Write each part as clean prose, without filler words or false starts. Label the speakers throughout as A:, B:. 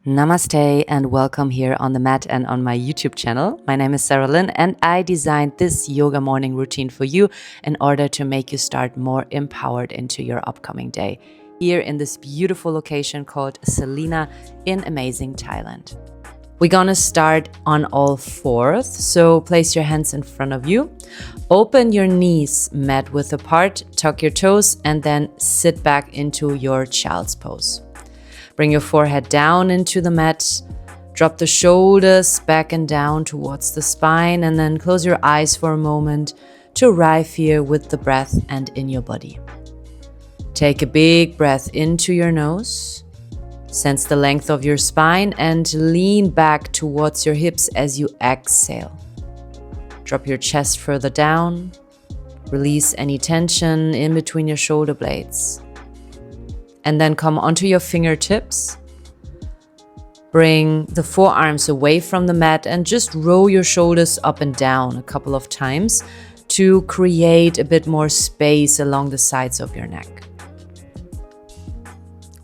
A: Namaste and welcome here on the mat and on my YouTube channel. My name is Sara Lyn and I designed this yoga morning routine for you in order to make you start more empowered into your upcoming day here in this beautiful location called Selina in amazing Thailand. We're gonna start on all fours, so place your hands in front of you, open your knees mat width apart, tuck your toes and then sit back into your child's pose. Bring your forehead down into the mat, drop the shoulders back and down towards the spine, and then close your eyes for a moment to arrive here with the breath and in your body. Take a big breath into your nose, sense the length of your spine and lean back towards your hips as you exhale. Drop your chest further down, release any tension in between your shoulder blades. And then come onto your fingertips. Bring the forearms away from the mat and just roll your shoulders up and down a couple of times to create a bit more space along the sides of your neck.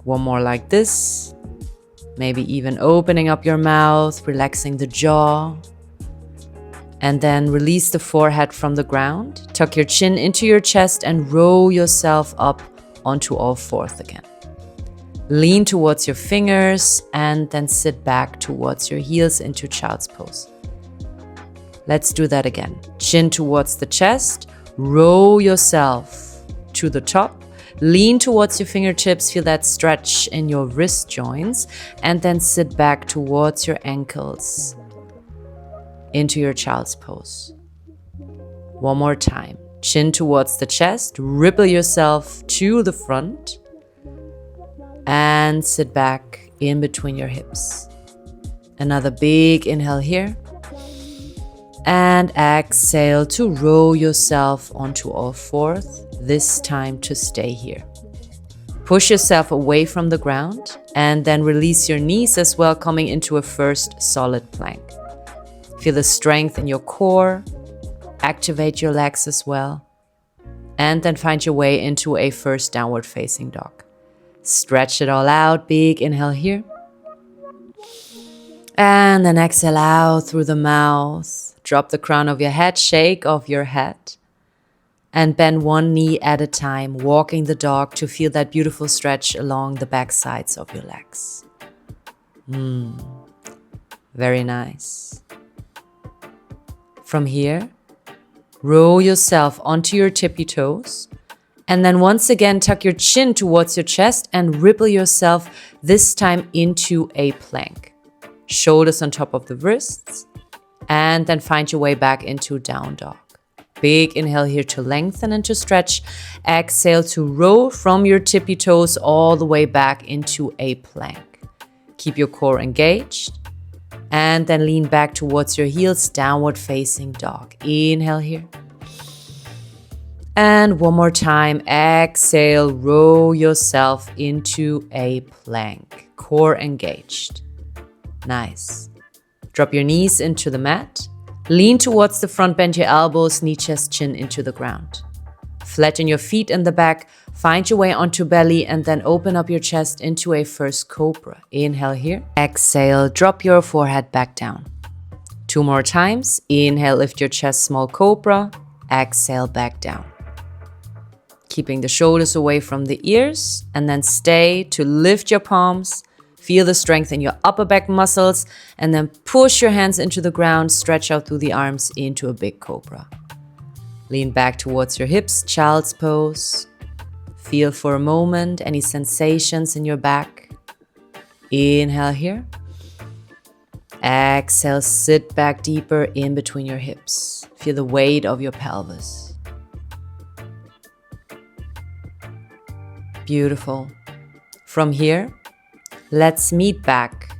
A: One more like this. Maybe even opening up your mouth, relaxing the jaw. And then release the forehead from the ground. Tuck your chin into your chest and roll yourself up onto all fours again. Lean towards your fingers and then sit back towards your heels into child's pose. Let's do that again. Chin towards the chest, roll yourself to the top, lean towards your fingertips, feel that stretch in your wrist joints, and then sit back towards your ankles into your child's pose. One more time. Chin towards the chest, ripple yourself to the front and sit back in between your hips. Another big inhale here and exhale to roll yourself onto all fours, this time to stay here. Push yourself away from the ground and then release your knees as well, coming into a first solid plank. Feel the strength in your core. Activate your legs as well. And then find your way into a first downward facing dog. Stretch it all out. Big inhale here. And then exhale out through the mouth. Drop the crown of your head. Shake off your head. And bend one knee at a time, walking the dog to feel that beautiful stretch along the back sides of your legs. Very nice. From here, roll yourself onto your tippy toes and then once again tuck your chin towards your chest and ripple yourself this time into a plank. Shoulders on top of the wrists and then find your way back into down dog. Big inhale here to lengthen and to stretch. Exhale to roll from your tippy toes all the way back into a plank. Keep your core engaged. And then lean back towards your heels, downward facing dog. Inhale here. And one more time, exhale, roll yourself into a plank. Core engaged. Nice. Drop your knees into the mat. Lean towards the front, bend your elbows, knee, chest, chin into the ground. Flatten your feet in the back. Find your way onto belly and then open up your chest into a first Cobra. Inhale here. Exhale, drop your forehead back down. Two more times. Inhale, lift your chest, small Cobra. Exhale, back down. Keeping the shoulders away from the ears and then stay to lift your palms. Feel the strength in your upper back muscles and then push your hands into the ground. Stretch out through the arms into a big Cobra. Lean back towards your hips, child's pose. Feel for a moment any sensations in your back. Inhale here. Exhale, sit back deeper in between your hips. Feel the weight of your pelvis. Beautiful. From here, let's meet back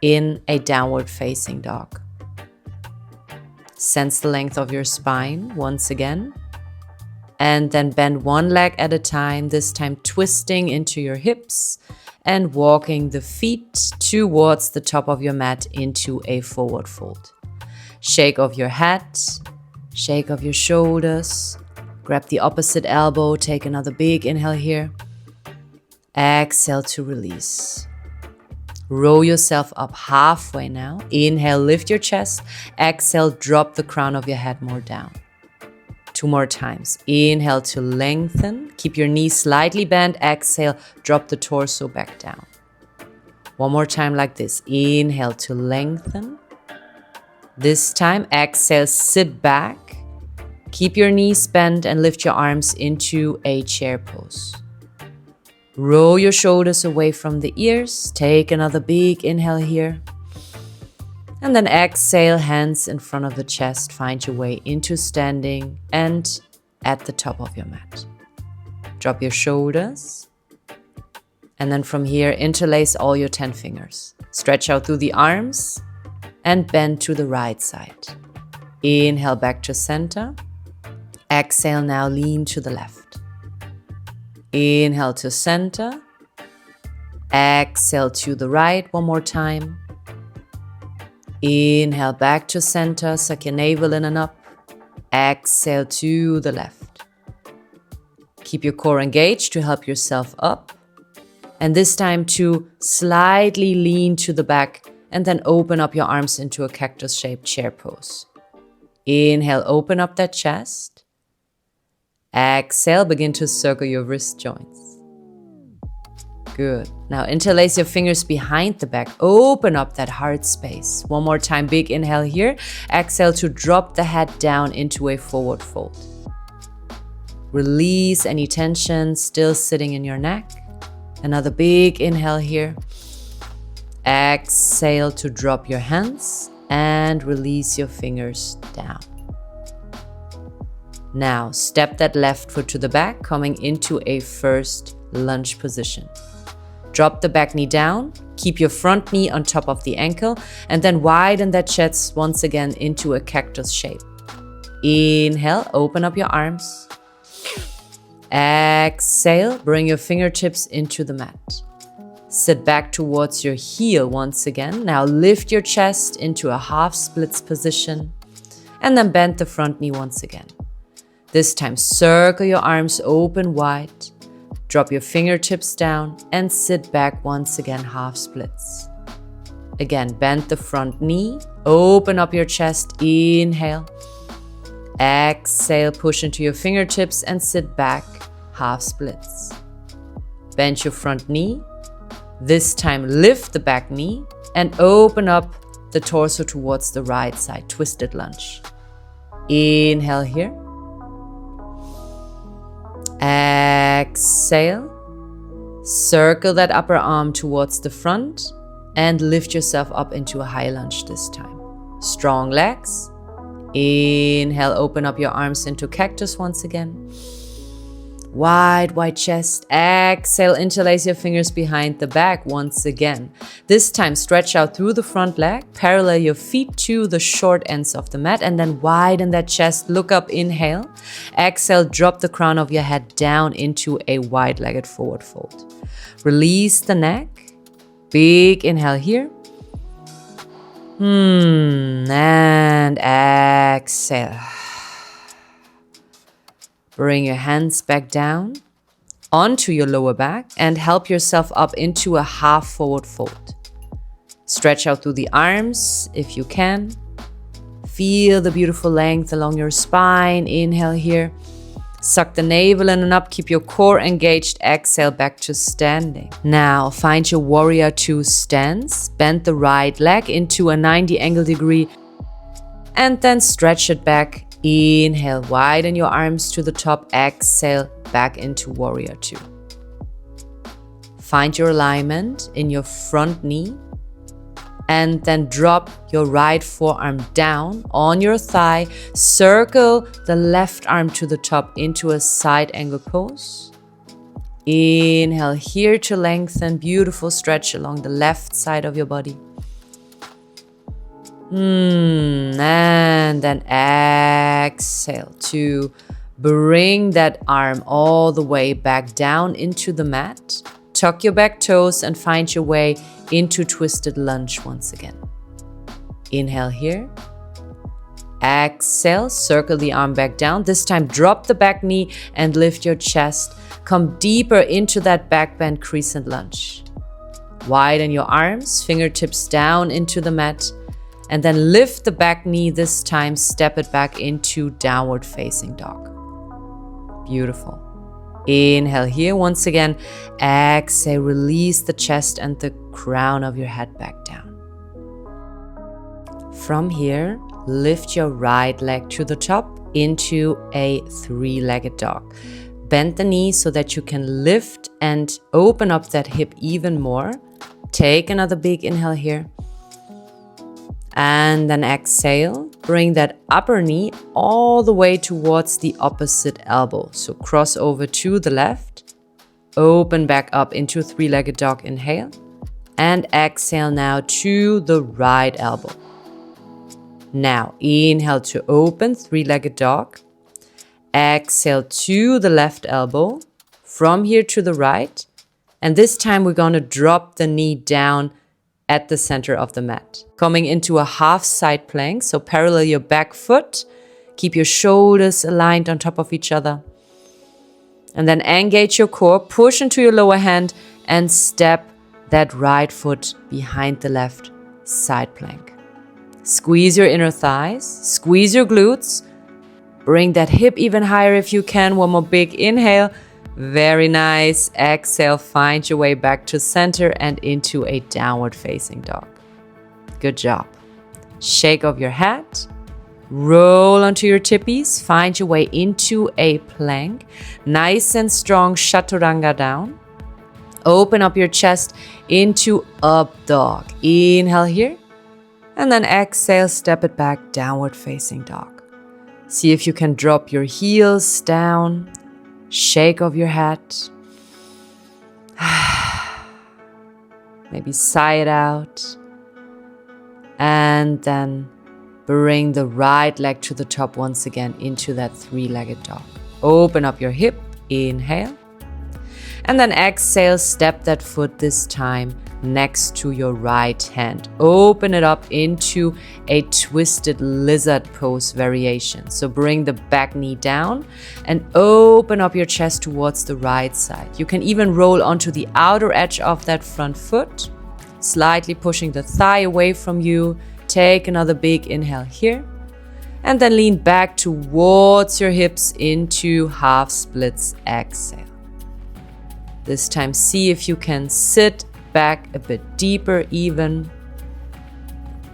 A: in a downward facing dog. Sense the length of your spine once again. And then bend one leg at a time, this time twisting into your hips and walking the feet towards the top of your mat into a forward fold. Shake off your head, shake off your shoulders, grab the opposite elbow, take another big inhale here. Exhale to release. Roll yourself up halfway now. Inhale, lift your chest. Exhale, drop the crown of your head more down. 2 more times. Inhale to lengthen. Keep your knees slightly bent. Exhale, drop the torso back down. 1 more time like this. Inhale to lengthen. This time, exhale, sit back. Keep your knees bent and lift your arms into a chair pose. Roll your shoulders away from the ears. Take another big inhale here. And then exhale, hands in front of the chest. Find your way into standing and at the top of your mat. Drop your shoulders. And then from here, interlace all your 10 fingers. Stretch out through the arms and bend to the right side. Inhale back to center. Exhale, now lean to the left. Inhale to center. Exhale to the right 1 more time. Inhale back to center, suck your navel in and up. Exhale to the left. Keep your core engaged to help yourself up. And this time to slightly lean to the back and then open up your arms into a cactus-shaped chair pose. Inhale, open up that chest. Exhale, begin to circle your wrist joints. Good. Now interlace your fingers behind the back. Open up that heart space. 1 more time, big inhale here. Exhale to drop the head down into a forward fold. Release any tension still sitting in your neck. Another big inhale here. Exhale to drop your hands and release your fingers down. Now, step that left foot to the back, coming into a first lunge position. Drop the back knee down, keep your front knee on top of the ankle, and then widen that chest once again into a cactus shape. Inhale, open up your arms. Exhale, bring your fingertips into the mat. Sit back towards your heel once again. Now lift your chest into a half splits position, and then bend the front knee once again. This time, circle your arms open wide, drop your fingertips down, and sit back once again, half splits. Again, bend the front knee, open up your chest, inhale. Exhale, push into your fingertips and sit back, half splits. Bend your front knee. This time, lift the back knee and open up the torso towards the right side, twisted lunge. Inhale here. Exhale, circle that upper arm towards the front and lift yourself up into a high lunge this time. Strong legs. Inhale, open up your arms into cactus once again. Wide chest. Exhale, interlace your fingers behind the back once again. This time, stretch out through the front leg, parallel your feet to the short ends of the mat, and then widen that chest. Look up, inhale. Exhale, drop the crown of your head down into a wide-legged forward fold. Release the neck. Big inhale here. And exhale. Bring your hands back down onto your lower back and help yourself up into a half forward fold. Stretch out through the arms if you can. Feel the beautiful length along your spine. Inhale here. Suck the navel in and up. Keep your core engaged. Exhale back to standing. Now find your warrior 2 stance. Bend the right leg into a 90 angle degree and then stretch it back. Inhale, widen your arms to the top. Exhale, back into warrior 2. Find your alignment in your front knee and then drop your right forearm down on your thigh. Circle the left arm to the top into a side angle pose. Inhale here to lengthen. Beautiful stretch along the left side of your body. And then exhale to bring that arm all the way back down into the mat. Tuck your back toes and find your way into twisted lunge once again. Inhale here. Exhale, circle the arm back down. This time drop the back knee and lift your chest. Come deeper into that back bend crescent lunge. Widen your arms, fingertips down into the mat, and then lift the back knee. This time, step it back into downward facing dog. Beautiful. Inhale here once again. Exhale, release the chest and the crown of your head back down. From here, lift your right leg to the top into a three-legged dog. Bend the knee so that you can lift and open up that hip even more. Take another big inhale here. And then exhale. Bring that upper knee all the way towards the opposite elbow. So cross over to the left. Open back up into three-legged dog. Inhale. And exhale now to the right elbow. Now, inhale to open, three-legged dog. Exhale to the left elbow. From here to the right. And this time we're going to drop the knee down at the center of the mat. Coming into a half side plank. So parallel your back foot. Keep your shoulders aligned on top of each other. And then engage your core. Push into your lower hand and step that right foot behind the left side plank. Squeeze your inner thighs, squeeze your glutes, bring that hip even higher if you can. One more big inhale. Very nice. Exhale, find your way back to center and into a downward facing dog. Good job. Shake off your head, roll onto your tippies, find your way into a plank. Nice and strong chaturanga down. Open up your chest into up dog. Inhale here. And then exhale, step it back, downward facing dog. See if you can drop your heels down. Shake off your head. Maybe sigh it out. And then bring the right leg to the top once again into that three-legged dog. Open up your hip. Inhale. And then exhale, step that foot this time next to your right hand. Open it up into a twisted lizard pose variation. So bring the back knee down and open up your chest towards the right side. You can even roll onto the outer edge of that front foot, slightly pushing the thigh away from you. Take another big inhale here. And then lean back towards your hips into half splits. Exhale. This time, see if you can sit back a bit deeper even.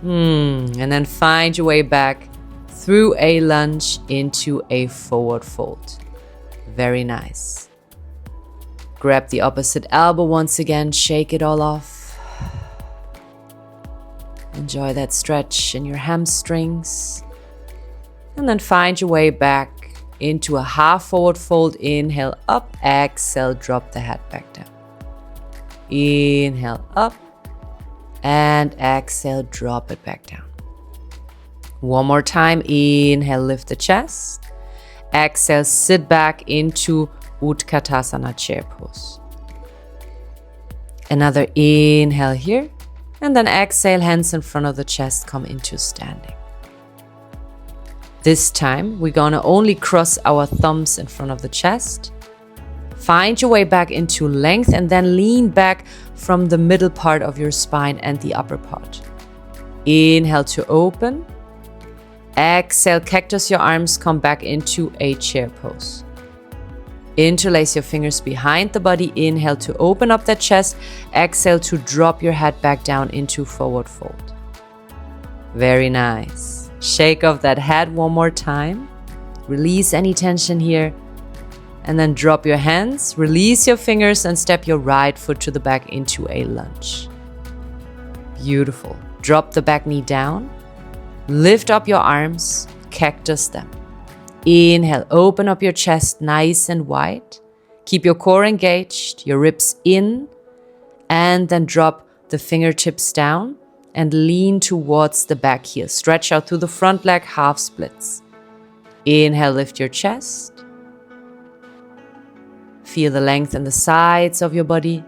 A: And then find your way back through a lunge into a forward fold. Very nice. Grab the opposite elbow once again. Shake it all off. Enjoy that stretch in your hamstrings. And then find your way back into a half forward fold. Inhale up, exhale, drop the head back down. Inhale up and exhale, drop it back down. One more time. Inhale, lift the chest. Exhale, sit back into Utkatasana chair pose. Another inhale here. And then exhale, hands in front of the chest, come into standing. This time, we're gonna only cross our thumbs in front of the chest. Find your way back into length and then lean back from the middle part of your spine and the upper part. Inhale to open. Exhale, cactus your arms, come back into a chair pose. Interlace your fingers behind the body. Inhale to open up that chest. Exhale to drop your head back down into forward fold. Very nice. Shake off that head one more time. Release any tension here. And then drop your hands, release your fingers, and step your right foot to the back into a lunge. Beautiful. Drop the back knee down. Lift up your arms, cactus them. Inhale, open up your chest nice and wide. Keep your core engaged, your ribs in, and then drop the fingertips down and lean towards the back heel. Stretch out through the front leg, half splits. Inhale, lift your chest. Feel the length in the sides of your body.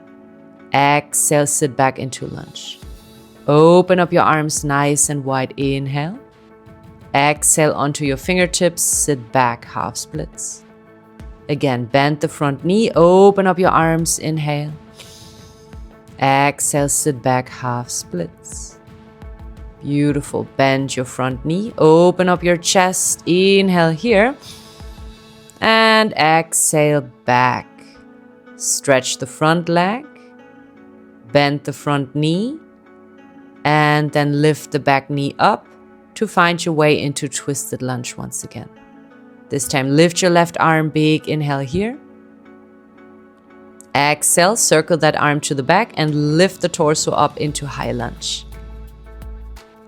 A: Exhale, sit back into lunge. Open up your arms nice and wide. Inhale. Exhale onto your fingertips. Sit back, half splits. Again, bend the front knee. Open up your arms. Inhale. Exhale, sit back, half splits. Beautiful. Bend your front knee. Open up your chest. Inhale here. And exhale back. Stretch the front leg. Bend the front knee. And then lift the back knee up to find your way into twisted lunge once again. This time, lift your left arm big. Inhale here. Exhale, circle that arm to the back and lift the torso up into high lunge.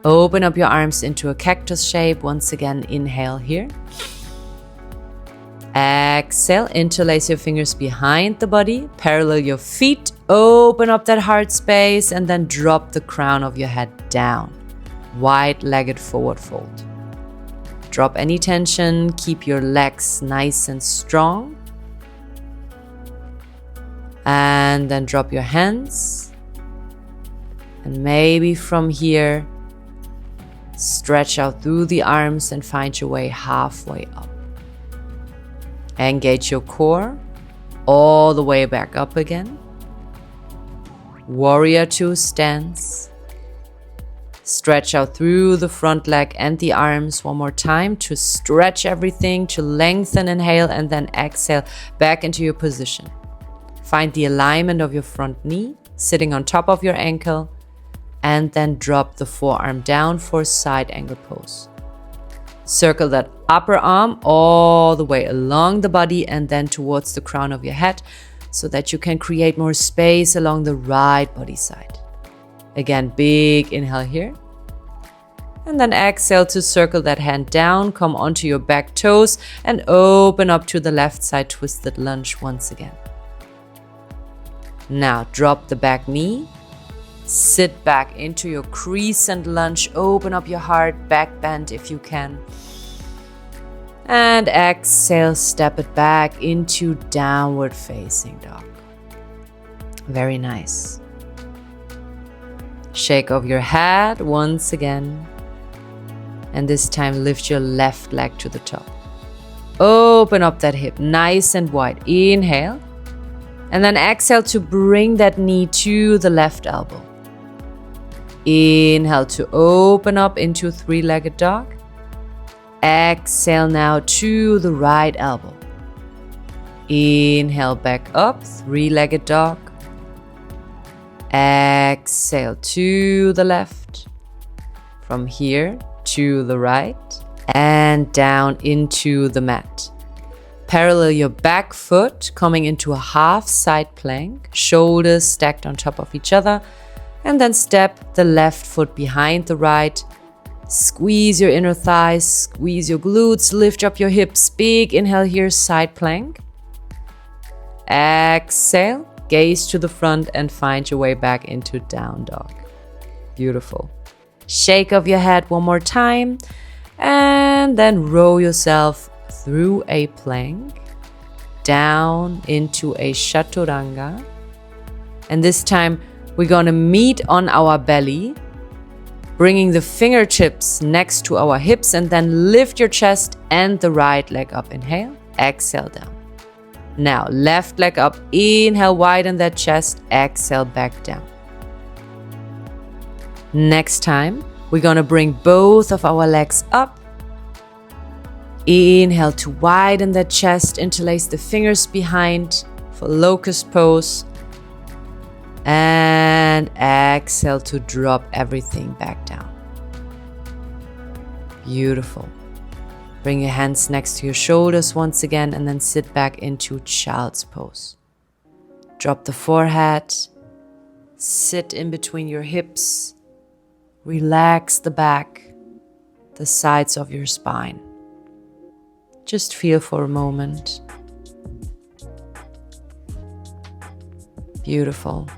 A: Open up your arms into a cactus shape. Once again, inhale here. Exhale, interlace your fingers behind the body. Parallel your feet. Open up that heart space and then drop the crown of your head down. Wide-legged forward fold. Drop any tension. Keep your legs nice and strong. And then drop your hands. And maybe from here, stretch out through the arms and find your way halfway up. Engage your core all the way back up again. Warrior Two stance. Stretch out through the front leg and the arms one more time to stretch everything, to lengthen. Inhale and then exhale back into your position. Find the alignment of your front knee sitting on top of your ankle, and then drop the forearm down for side angle pose. Circle that upper arm all the way along the body and then towards the crown of your head so that you can create more space along the right body side. Again, big inhale here. And then exhale to circle that hand down, come onto your back toes and open up to the left side twisted lunge once again. Now drop the back knee, sit back into your crescent lunge, open up your heart, back bend if you can. And exhale, step it back into downward facing dog. Very nice. Shake off your head once again. And this time lift your left leg to the top. Open up that hip nice and wide. Inhale. And then exhale to bring that knee to the left elbow. Inhale to open up into three-legged dog. Exhale now to the right elbow. Inhale back up, three-legged dog. Exhale to the left. From here to the right and down into the mat. Parallel your back foot, coming into a half side plank, shoulders stacked on top of each other, and then step the left foot behind the right. Squeeze your inner thighs, squeeze your glutes, lift up your hips. Big inhale here, side plank. Exhale, gaze to the front and find your way back into down dog. Beautiful. Shake off your head one more time and then roll yourself through a plank down into a chaturanga. And this time we're going to meet on our belly, bringing the fingertips next to our hips, and then lift your chest and the right leg up. Inhale, exhale down. Now left leg up, inhale, widen that chest, exhale back down. Next time we're going to bring both of our legs up. Inhale to widen the chest, interlace the fingers behind for locust pose. And exhale to drop everything back down. Beautiful. Bring your hands next to your shoulders once again and then sit back into child's pose. Drop the forehead. Sit in between your hips. Relax the back, the sides of your spine. Just feel for a moment. Beautiful.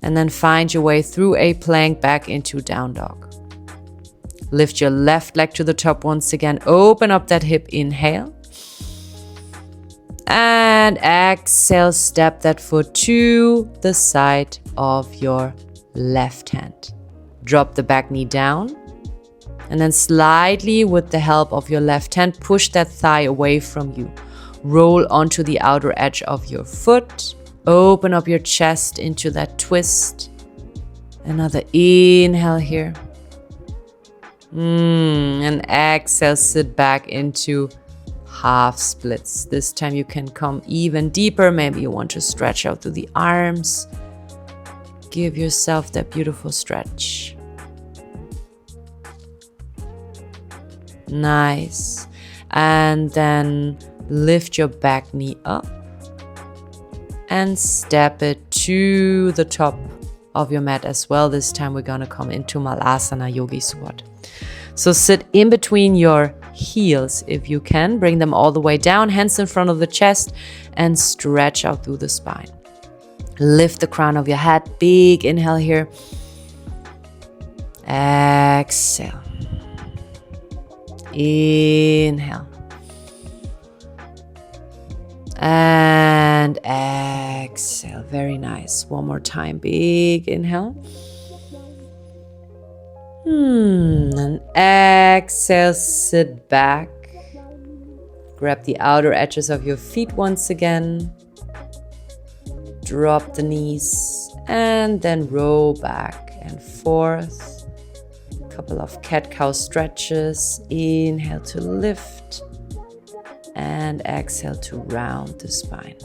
A: And then find your way through a plank back into down dog. Lift your left leg to the top once again. Open up that hip. Inhale. And exhale, step that foot to the side of your left hand. Drop the back knee down. And then slightly, with the help of your left hand, push that thigh away from you. Roll onto the outer edge of your foot. Open up your chest into that twist. Another inhale here. And exhale, sit back into half splits. This time you can come even deeper. Maybe you want to stretch out through the arms. Give yourself that beautiful stretch. Nice. And then lift your back knee up and step it to the top of your mat as well. This time we're gonna come into Malasana Yogi Squat. So sit in between your heels if you can. Bring them all the way down, hands in front of the chest, and stretch out through the spine. Lift the crown of your head. Big inhale here. Exhale. Inhale. And exhale. Very nice. One more time. Big inhale. And exhale, sit back. Grab the outer edges of your feet once again. Drop the knees and then roll back and forth. Couple of cat-cow stretches. Inhale to lift and exhale to round the spine.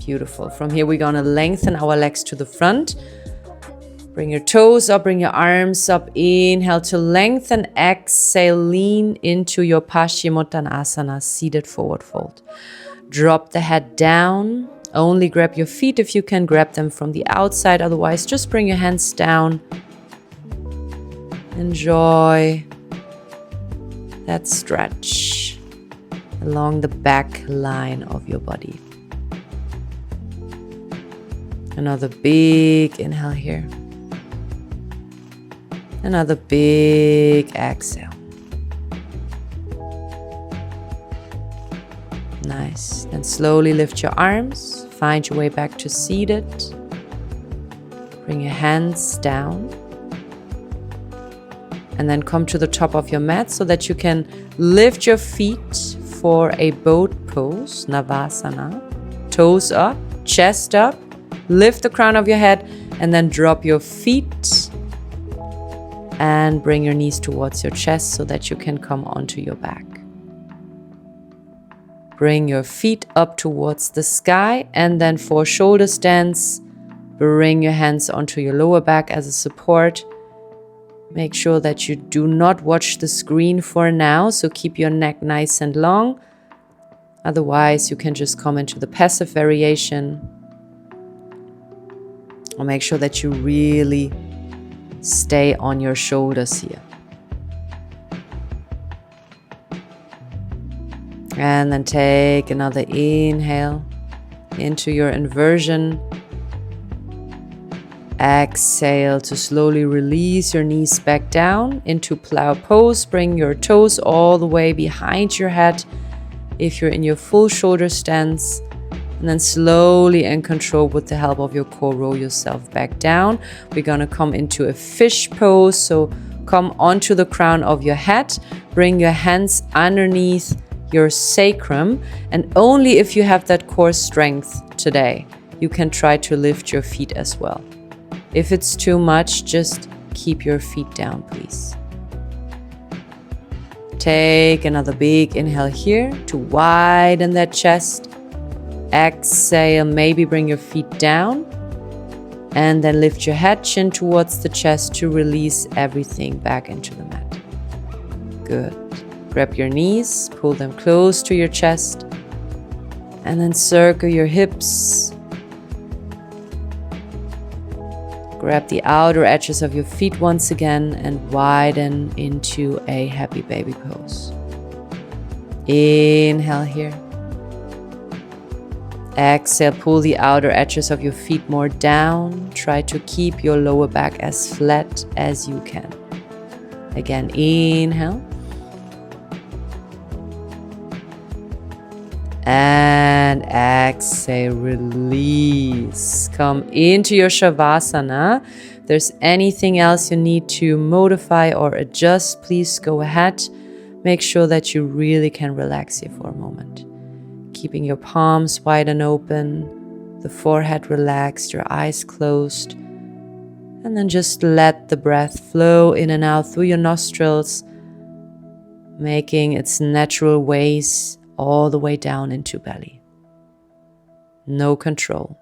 A: Beautiful. From here, we're gonna lengthen our legs to the front. Bring your toes up, bring your arms up. Inhale to lengthen. Exhale, lean into your Paschimottanasana, seated forward fold. Drop the head down. Only grab your feet if you can grab them from the outside. Otherwise, just bring your hands down. Enjoy that stretch along the back line of your body. Another big inhale here. Another big exhale. Nice. Then slowly lift your arms. Find your way back to seated. Bring your hands down. And then come to the top of your mat so that you can lift your feet for a boat pose, Navasana. Toes up, chest up. Lift the crown of your head and then drop your feet. And bring your knees towards your chest so that you can come onto your back. Bring your feet up towards the sky and then for shoulder stance, bring your hands onto your lower back as a support. Make sure that you do not watch the screen for now, so keep your neck nice and long. Otherwise, you can just come into the passive variation. Or make sure that you really stay on your shoulders here. And then take another inhale into your inversion. Exhale to slowly release your knees back down into plow pose. Bring your toes all the way behind your head if you're in your full shoulder stance. And then slowly and control with the help of your core, roll yourself back down. We're gonna come into a fish pose. So come onto the crown of your head. Bring your hands underneath your sacrum. And only if you have that core strength today, you can try to lift your feet as well. If it's too much, just keep your feet down, please. Take another big inhale here to widen that chest. Exhale, maybe bring your feet down. And then lift your head, chin towards the chest to release everything back into the mat. Good. Grab your knees, pull them close to your chest. And then circle your hips. Grab the outer edges of your feet once again and widen into a happy baby pose. Inhale here. Exhale, pull the outer edges of your feet more down. Try to keep your lower back as flat as you can. Again, inhale. And exhale, release. Come into your Shavasana. If there's anything else you need to modify or adjust, please go ahead. Make sure that you really can relax here for a moment. Keeping your palms wide and open, the forehead relaxed, your eyes closed. And then just let the breath flow in and out through your nostrils, making its natural ways all the way down into belly. No control.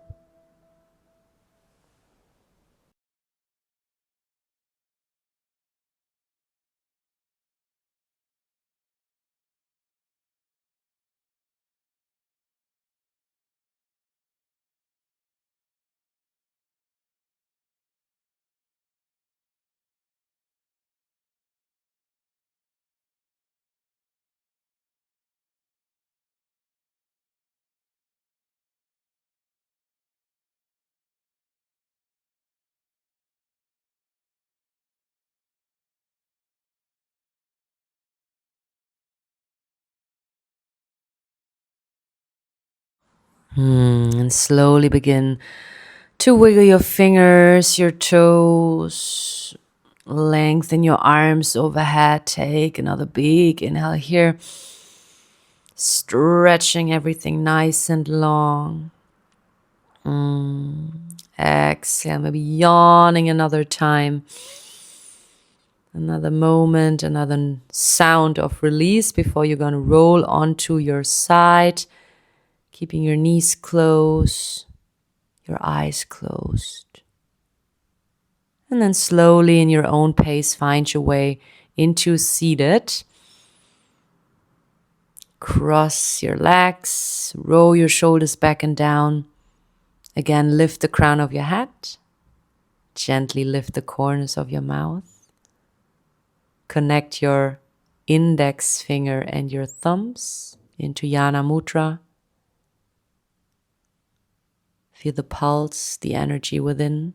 A: And slowly begin to wiggle your fingers, your toes, lengthen your arms overhead. Take another big inhale here, stretching everything nice and long. Exhale, maybe yawning another time. Another moment, another sound of release before you're going to roll onto your side, keeping your knees closed, your eyes closed. And then slowly in your own pace, find your way into seated. Cross your legs, roll your shoulders back and down. Again, lift the crown of your head. Gently lift the corners of your mouth. Connect your index finger and your thumbs into Yana Mudra. Feel the pulse, the energy within.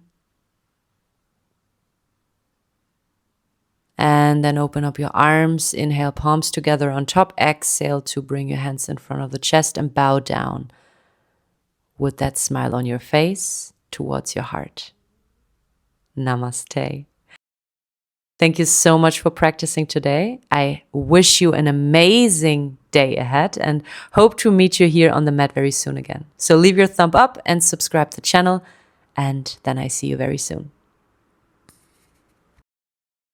A: And then open up your arms. Inhale, palms together on top. Exhale to bring your hands in front of the chest and bow down with that smile on your face towards your heart. Namaste. Thank you so much for practicing today. I wish you an amazing day ahead and hope to meet you here on the mat very soon again. So leave your thumb up and subscribe to the channel, and then I see you very soon.